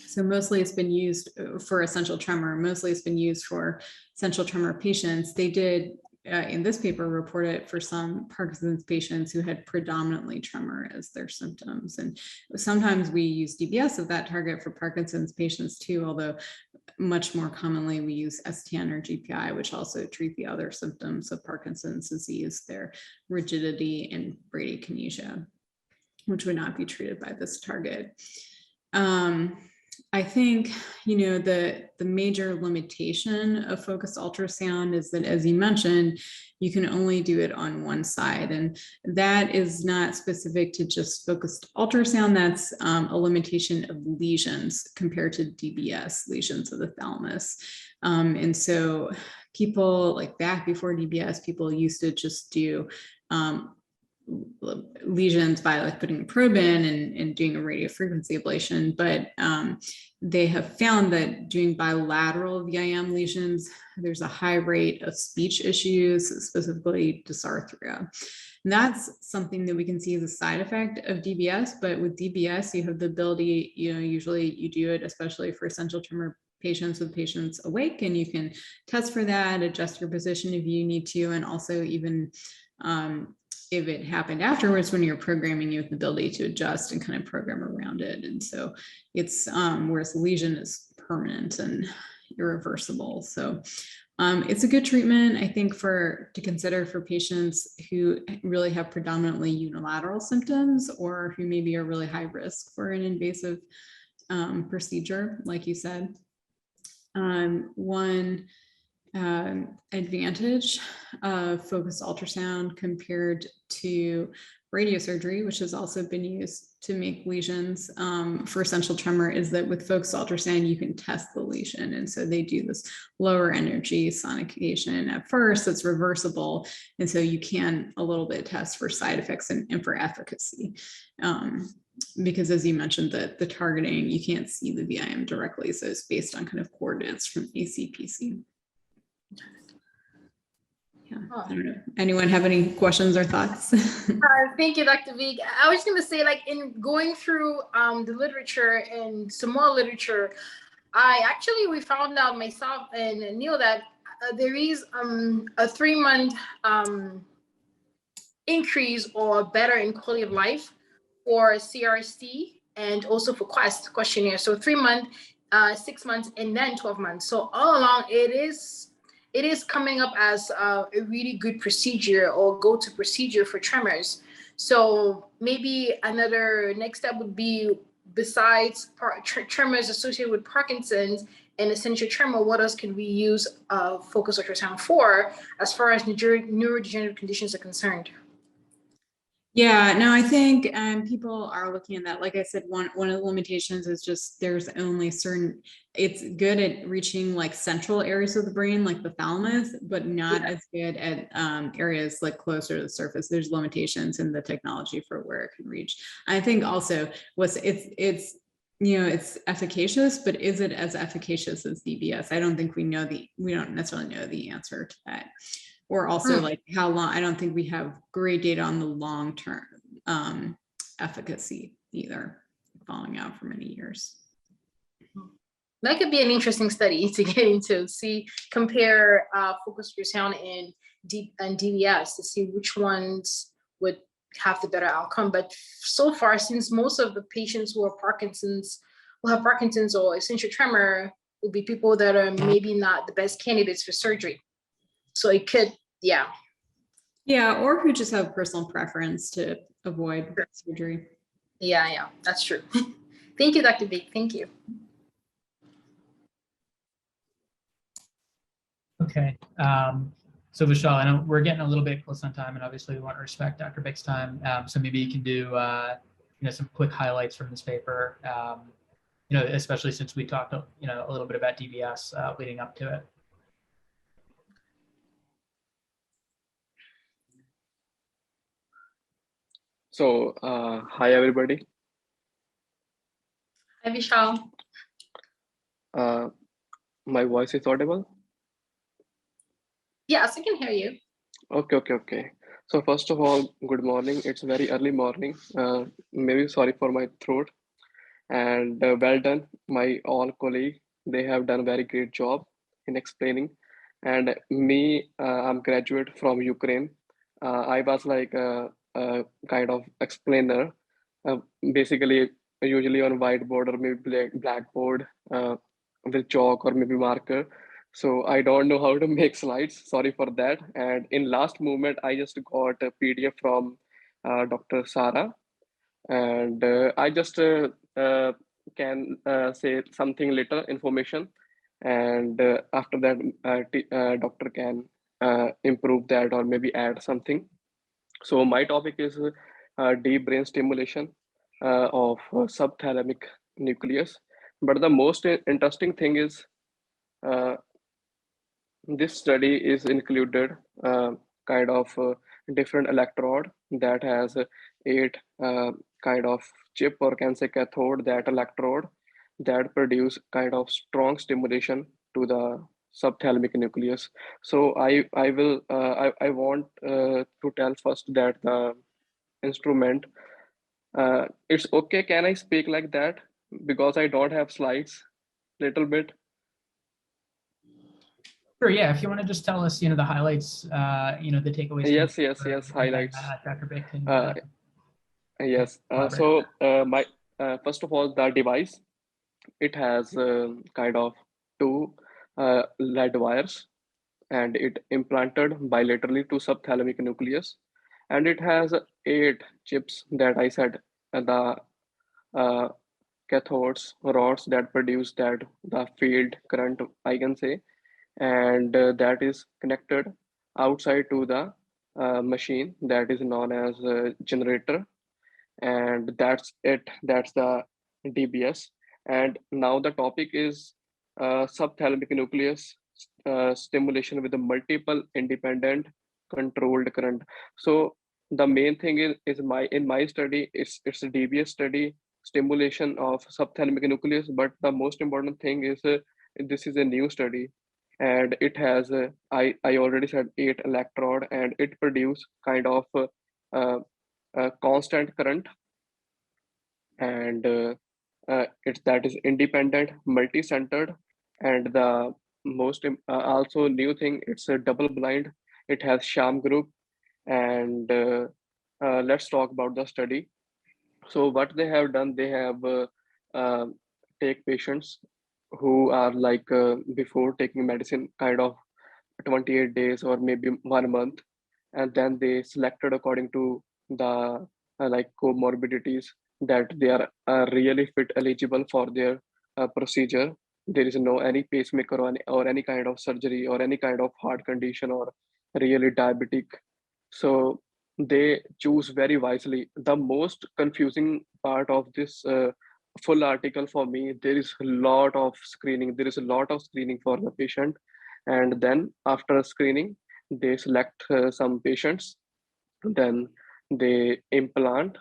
So mostly it's been used for essential tremor, mostly it's been used for essential tremor patients. They did in this paper report it for some Parkinson's patients who had predominantly tremor as their symptoms. And sometimes we use DBS of that target for Parkinson's patients too, although much more commonly we use STN or GPI, which also treat the other symptoms of Parkinson's disease, their rigidity and bradykinesia, which would not be treated by this target. I think, the major limitation of focused ultrasound is that, as you mentioned, you can only do it on one side. And that is not specific to just focused ultrasound. That's a limitation of lesions compared to DBS, lesions of the thalamus. And so people, like back before DBS, people used to just do lesions by like putting a probe in and doing a radiofrequency ablation, but they have found that doing bilateral VIM lesions, there's a high rate of speech issues, specifically dysarthria. And that's something that we can see as a side effect of DBS, but with DBS, you have the ability, usually you do it, especially for essential tremor patients with patients awake, and you can test for that, adjust your position if you need to, and also even if it happened afterwards when you're programming, you have the ability to adjust and kind of program around it. And so it's whereas the lesion is permanent and irreversible. So it's a good treatment, I think, to consider for patients who really have predominantly unilateral symptoms or who maybe are really high risk for an invasive procedure, like you said. One advantage of focused ultrasound compared to radiosurgery, which has also been used to make lesions for essential tremor, is that with focused ultrasound, you can test the lesion. And so they do this lower energy sonication at first, it's reversible. And so you can a little bit test for side effects and for efficacy. Because as you mentioned, the targeting, you can't see the VIM directly. So it's based on kind of coordinates from ACPC. Yeah, I don't know. Anyone have any questions or thoughts? Thank you, Dr. Bick. I was going to say, like, in going through the literature and some more literature, we found out myself and Neil that there is a 3-month increase or better in quality of life for CRC and also for QUEST questionnaire. So 3 months, 6 months, and then 12 months. So all along, it is coming up as a really good procedure or go-to procedure for tremors. So maybe another next step would be, besides tremors associated with Parkinson's and essential tremor, what else can we use focused ultrasound for as far as neurodegenerative conditions are concerned? Yeah, no, I think people are looking at that. Like I said, one of the limitations is just there's only certain, it's good at reaching like central areas of the brain, like the thalamus, but not as good at areas like closer to the surface. There's limitations in the technology for where it can reach. I think also it's efficacious, but is it as efficacious as DBS? I don't think we don't necessarily know the answer to that. Or also like how long, I don't think we have great data on the long-term efficacy either, following out for many years. That could be an interesting study to get into, compare focused ultrasound and DBS to see which ones would have the better outcome. But so far, since most of the patients who are Parkinson's who have Parkinson's or essential tremor will be people that are maybe not the best candidates for surgery. So it could, yeah. Yeah, or who just have personal preference to avoid surgery. Yeah, that's true. Thank you, Dr. Bick. Thank you. Okay. So Vishal, I know we're getting a little bit close on time, and obviously we want to respect Dr. Bick's time. So maybe you can do some quick highlights from this paper. Especially since we talked a little bit about DBS leading up to it. So, hi everybody. Hi, Vishal. My voice is audible? Yes, I can hear you. Okay. So first of all, good morning. It's very early morning. Maybe sorry for my throat. And well done, my all colleague. They have done a very great job in explaining. And me, I'm graduate from Ukraine. I was like a kind of explainer, basically usually on whiteboard or maybe blackboard with chalk or maybe marker. So I don't know how to make slides. Sorry for that. And in last moment, I just got a PDF from Dr. Sara, and I just can say something little information, and after that, doctor can improve that or maybe add something. So my topic is deep brain stimulation of subthalamic nucleus. But the most interesting thing is this study is included kind of different electrode that has 8 kind of chip, or can say cathode, that electrode that produce kind of strong stimulation to the subthalamic nucleus. So I want to tell first that the instrument, it's okay, can I speak like that because I don't have slides little bit? Sure. Yeah. If you want to just tell us, the highlights, the takeaways. Yes, highlights. Dr. Bick can, yes. So my first of all, the device, it has kind of 2 lead wires, and it implanted bilaterally to subthalamic nucleus, and it has 8 chips that I said, the uh, cathodes, rods that produce that the field current, I can say, and that is connected outside to the machine that is known as a generator, and that's it. That's the DBS. And now the topic is subthalamic nucleus stimulation with a multiple independent controlled current. So the main thing is my in my study, it's a DBS study, stimulation of subthalamic nucleus. But the most important thing is this is a new study, and it has I already said 8 electrode, and it produce kind of constant current, and it's that is independent, multi-centered, and the most also new thing, it's a double blind. It has sham group, and let's talk about the study. So what they have done, they have take patients who are like before taking medicine kind of 28 days or maybe 1 month, and then they selected according to the like comorbidities that they are really fit eligible for their procedure. There is no any pacemaker or any kind of surgery or any kind of heart condition or really diabetic. So they choose very wisely. The most confusing part of this full article for me, there is a lot of screening. There is a lot of screening for the patient, and then after screening, they select some patients, then they implant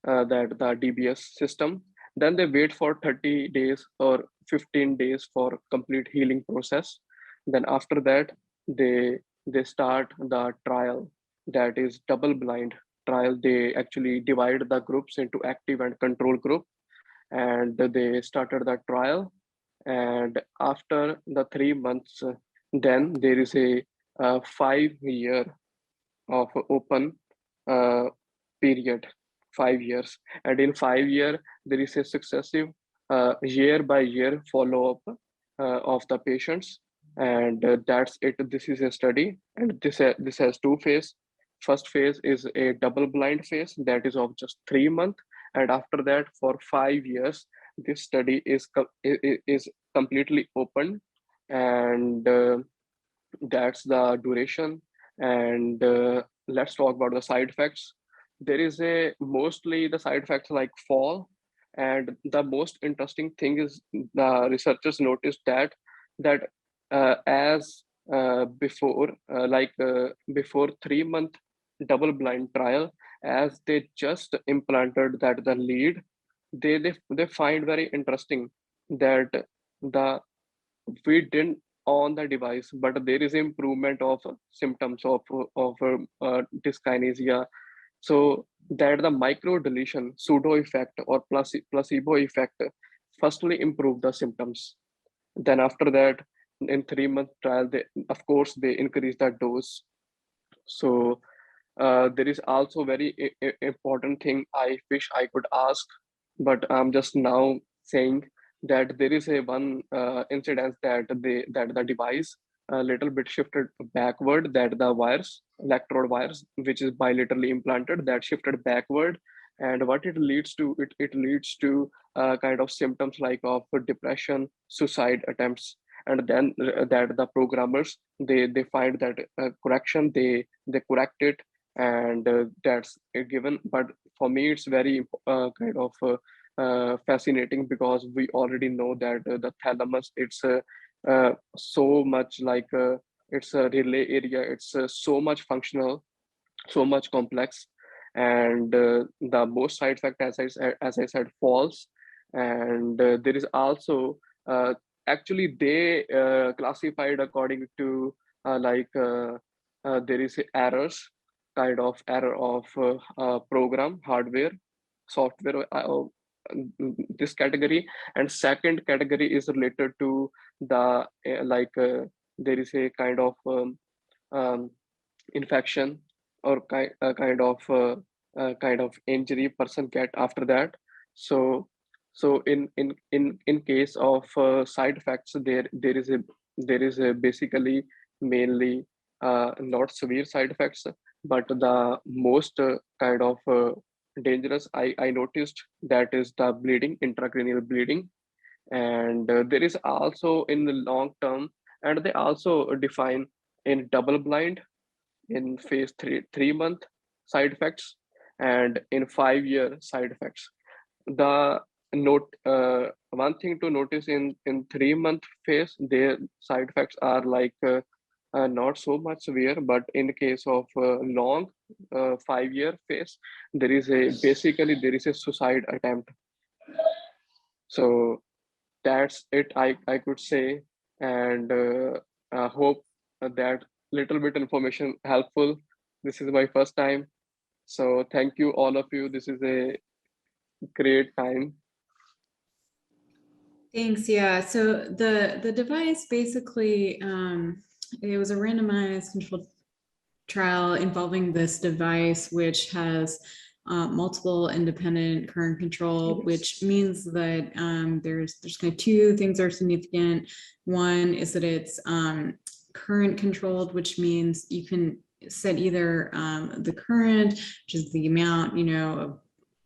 that the DBS system. Then they wait for 30 days or 15 days for complete healing process. Then after that, they start the trial, that is double blind trial. They actually divide the groups into active and control group, and they started the trial. And after the 3 months, then there is a 5 year of open period, 5 years. And in 5 year, there is a successive year by year follow-up of the patients. And that's it. This is a study, and this has two phases. First phase is a double-blind phase that is of just 3 months, and after that, for 5 years, this study is completely open, and that's the duration. And let's talk about the side effects. There is mostly the side effects like fall, and the most interesting thing is the researchers noticed that as before, before 3 month double blind trial, as they just implanted that the lead, they find very interesting that the we didn't on the device, but there is improvement of symptoms of dyskinesia. So that the micro deletion pseudo effect or placebo effect firstly improve the symptoms. Then after that, in 3 month trial, they of course they increase the dose. So there is also very important thing I wish I could ask, but I'm just now saying that there is a one incidence that the device a little bit shifted backward, that the wires, electrode wires, which is bilaterally implanted, that shifted backward. And what it leads to, it leads to kind of symptoms like of depression, suicide attempts. And then that the programmers, they find that correction, they correct it, and that's given. But for me, it's very kind of fascinating, because we already know that the thalamus, it's so much like it's a relay area, it's so much functional, so much complex. And the most side effect, as I said, falls. And there is also actually they classified according to there is errors, kind of error of program, hardware, software, this category. And second category is related to the there is a kind of infection, or kind of injury person get after that. So in case of side effects, there is a basically mainly not severe side effects, but the most kind of dangerous I noticed, that is the bleeding, intracranial bleeding. And there is also in the long term, and they also define in double blind, in phase 3 month side effects, and in 5 year side effects. The one thing to notice, in 3 month phase, their side effects are like not so much severe, but in the case of long 5 year phase, there is a suicide attempt. So that's it, I could say. And I hope that little bit information helpful. This is my first time, so thank you all of you. This is a great time. Thanks. Yeah. So the device basically, it was a randomized controlled trial involving this device, which has multiple independent current control, which means that there's kind of two things that are significant. One is that it's current controlled, which means you can set either the current, which is the amount, of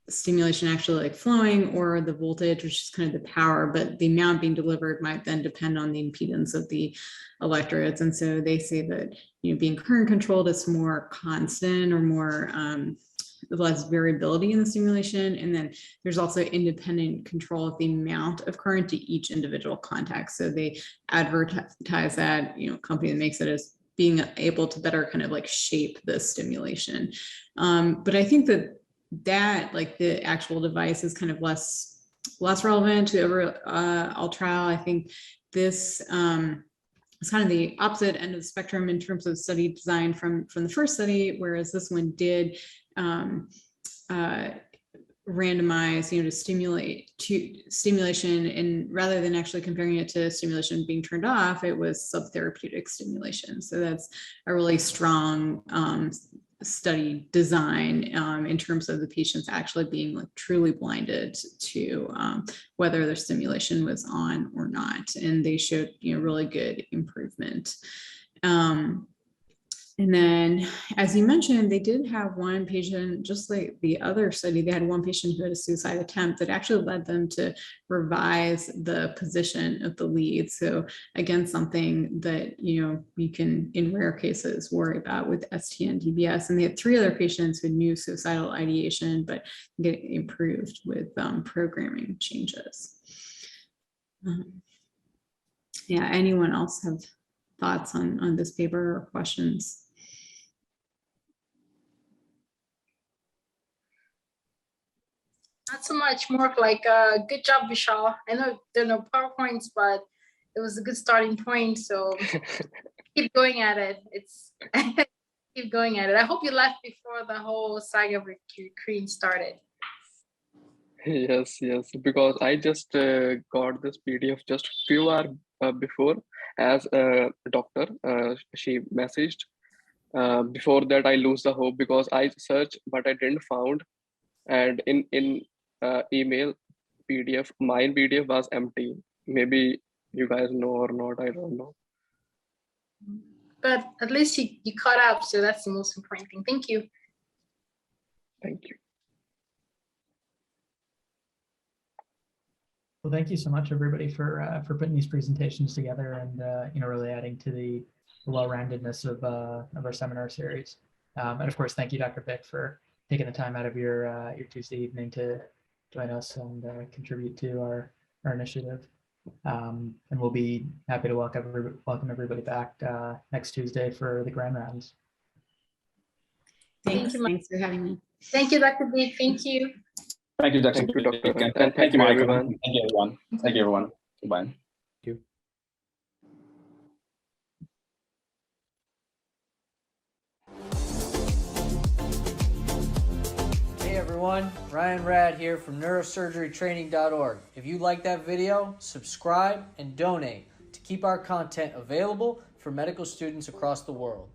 stimulation actually like flowing, or the voltage, which is kind of the power, but the amount being delivered might then depend on the impedance of the electrodes. And so they say that, being current controlled is more constant, or more less variability in the stimulation. And then there's also independent control of the amount of current to each individual contact. So they advertise that, company that makes it as being able to better kind of like shape the stimulation. But I think that like the actual device is kind of less relevant to the overall trial. I think this is kind of the opposite end of the spectrum in terms of study design from the first study, whereas this one did randomize, to stimulation, and rather than actually comparing it to stimulation being turned off, it was subtherapeutic stimulation. So that's a really strong study design in terms of the patients actually being like truly blinded to whether their stimulation was on or not, and they showed really good improvement. And then, as you mentioned, they did have one patient, just like the other study, they had one patient who had a suicide attempt that actually led them to revise the position of the lead. So again, something that, we can, in rare cases, worry about with STN DBS. And they had 3 other patients who knew suicidal ideation, but get improved with programming changes. Yeah, anyone else have thoughts on this paper or questions? Not so much, more of like good job, Vishal. I know there are no PowerPoints, but it was a good starting point. So keep going at it. It's keep going at it. I hope you left before the whole saga of recruiting started. Yes, because I just got this PDF just few hours before, as a doctor, she messaged. Before that, I lose the hope because I searched, but I didn't found. And in email PDF, mine PDF was empty. Maybe you guys know or not, I don't know. But at least you caught up, so that's the most important thing. Thank you. Thank you. Well, thank you so much, everybody, for putting these presentations together and really adding to the well-roundedness of our seminar series. And of course, thank you, Dr. Bick, for taking the time out of your Tuesday evening to join us and contribute to our initiative. And we'll be happy to welcome everybody back next Tuesday for the grand rounds. Thanks. Thank you, Thanks for having me. Thank you, Dr. B. Thank you. Thank you, Dr. Thank you, Dr. Bick, And thank you, Michael. everyone. Thank you, everyone. Thank you, everyone. Goodbye. Hey everyone, Ryan Rad here from Neurosurgerytraining.org. If you like that video, subscribe and donate to keep our content available for medical students across the world.